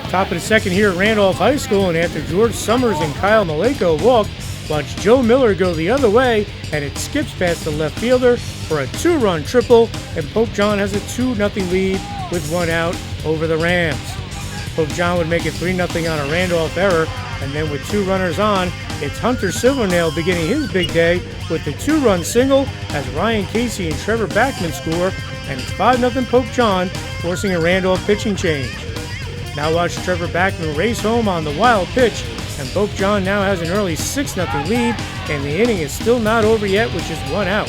Top of the second here at Randolph High School, and after George Summers and Kyle Maleko walk, watch Joe Miller go the other way, and it skips past the left fielder for a 2-run triple, and Pope John has a 2-0 lead with 1 out over the Rams. Pope John would make it 3-0 on a Randolph error, and then with 2 runners on, it's Hunter Silvernail beginning his big day with the 2-run single as Ryan Casey and Trevor Backman score, and it's 5-0 Pope John, forcing a Randolph pitching change. Now watch Trevor Backman race home on the wild pitch, and Pope John now has an early 6-0 lead, and the inning is still not over yet with just 1 out.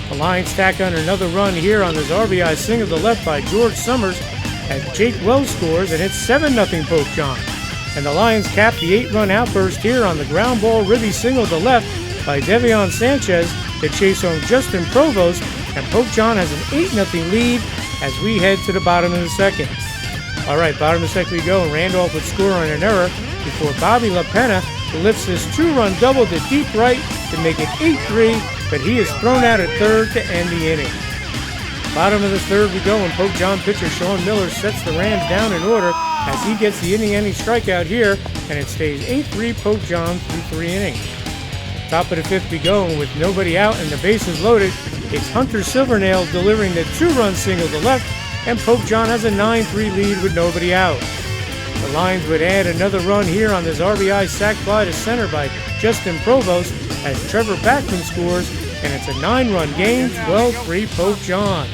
The Lions tack on another run here on this RBI single to left by George Summers as Jake Wells scores, and it's 7-0 Pope John. And the Lions cap the 8-run outburst here on the ground ball ribby single to left by Devion Sanchez to chase home Justin Provost, and Pope John has an 8-0 lead as we head to the bottom of the second. All right, bottom of the second we go, and Randolph would score on an error before Bobby LaPena lifts this 2-run double to deep right to make it 8-3, but he is thrown out at third to end the inning. Bottom of the third we go, and Pope John pitcher Sean Miller sets the Rams down in order as he gets the inning-ending strikeout here, and it stays 8-3 Pope John through 3 innings. Top of the fifth we go, and with nobody out and the bases loaded, it's Hunter Silvernail delivering the 2-run single to left, and Pope John has a 9-3 lead with nobody out. The Lions would add another run here on this RBI sac fly to center by Justin Provost as Trevor Backman scores, and it's a 9-run game, 12-3 Pope John.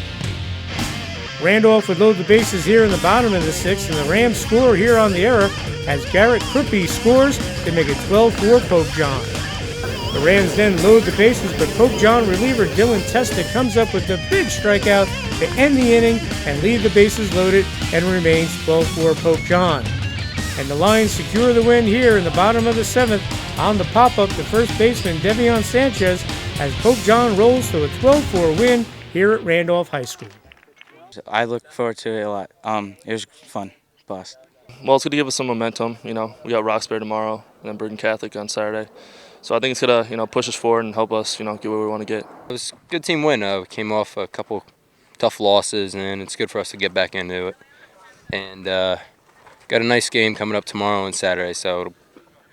Randolph would load the bases here in the bottom of the sixth, and the Rams score here on the error as Garrett Kruppe scores to make it 12-4 Pope John. The Rams then load the bases, but Pope John reliever Dylan Testa comes up with the big strikeout to end the inning and leave the bases loaded, and remains 12-4 Pope John. And the Lions secure the win here in the bottom of the seventh on the pop-up to first baseman Devion Sanchez as Pope John rolls to a 12-4 win here at Randolph High School. I look forward to it a lot. It was fun, blast. Well, it's going to give us some momentum. We got Roxbury tomorrow and then Bergen Catholic on Saturday. So I think it's going to, push us forward and help us, get where we want to get. It was a good team win. We came off a couple tough losses, and it's good for us to get back into it. And got a nice game coming up tomorrow and Saturday, so it'll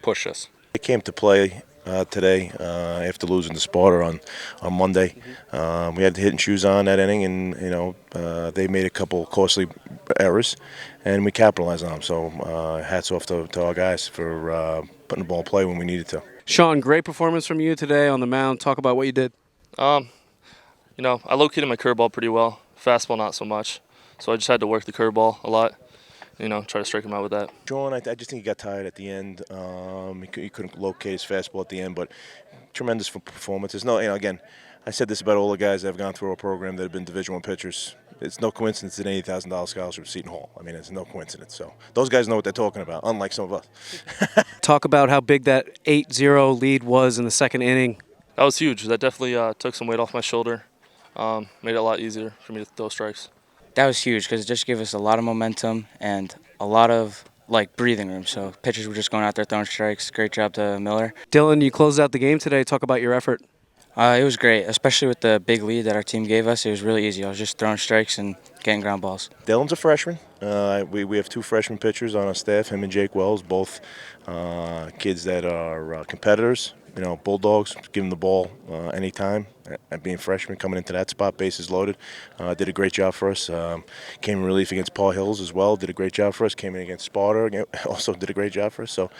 push us. I came to play today after losing to Sparta on Monday. We had the hitting shoes on that inning, and they made a couple costly errors, and we capitalized on them. So hats off to our guys for putting the ball in play when we needed to. Sean, great performance from you today on the mound. Talk about what you did. I located my curveball pretty well. Fastball not so much. So I just had to work the curveball a lot. Try to strike him out with that. Sean, I just think he got tired at the end. He couldn't locate his fastball at the end, but tremendous performance. Again, I said this about all the guys that have gone through our program that have been Division I pitchers. It's no coincidence an $80,000 scholarship at Seton Hall. It's no coincidence. So those guys know what they're talking about, unlike some of us. Talk about how big that 8-0 lead was in the second inning. That was huge. That definitely took some weight off my shoulder. Made it a lot easier for me to throw strikes. That was huge because it just gave us a lot of momentum and a lot of breathing room. So pitchers were just going out there throwing strikes. Great job to Miller. Dylan, you closed out the game today. Talk about your effort. It was great, especially with the big lead that our team gave us. It was really easy. I was just throwing strikes and getting ground balls. Dylan's a freshman. We have 2 freshman pitchers on our staff, him and Jake Wells, both kids that are competitors. Bulldogs, give them the ball anytime. And being freshmen, coming into that spot, bases loaded, did a great job for us. Came in relief against Paul Hills as well, did a great job for us. Came in against Sparta, also did a great job for us. So,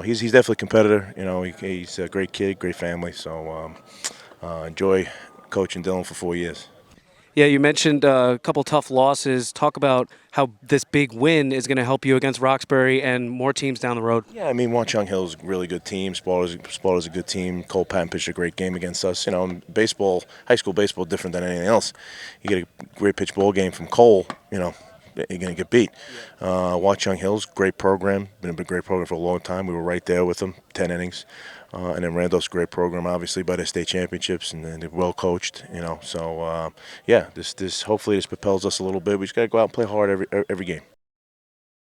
he's definitely a competitor. He's a great kid, great family. So, enjoy coaching Dylan for 4 years. Yeah, you mentioned a couple tough losses. Talk about how this big win is going to help you against Roxbury and more teams down the road. Yeah, Watchung Hill's a really good team. Sparta's a good team. Cole Patton pitched a great game against us. Baseball, high school baseball, different than anything else. You get a great pitch ball game from Cole, you're going to get beat. Watchung Hill's great program. Been a great program for a long time. We were right there with them, 10 innings. And then Randolph's a great program, obviously, by the state championships, and they're well coached, So, this hopefully this propels us a little bit. We just got to go out and play hard every game.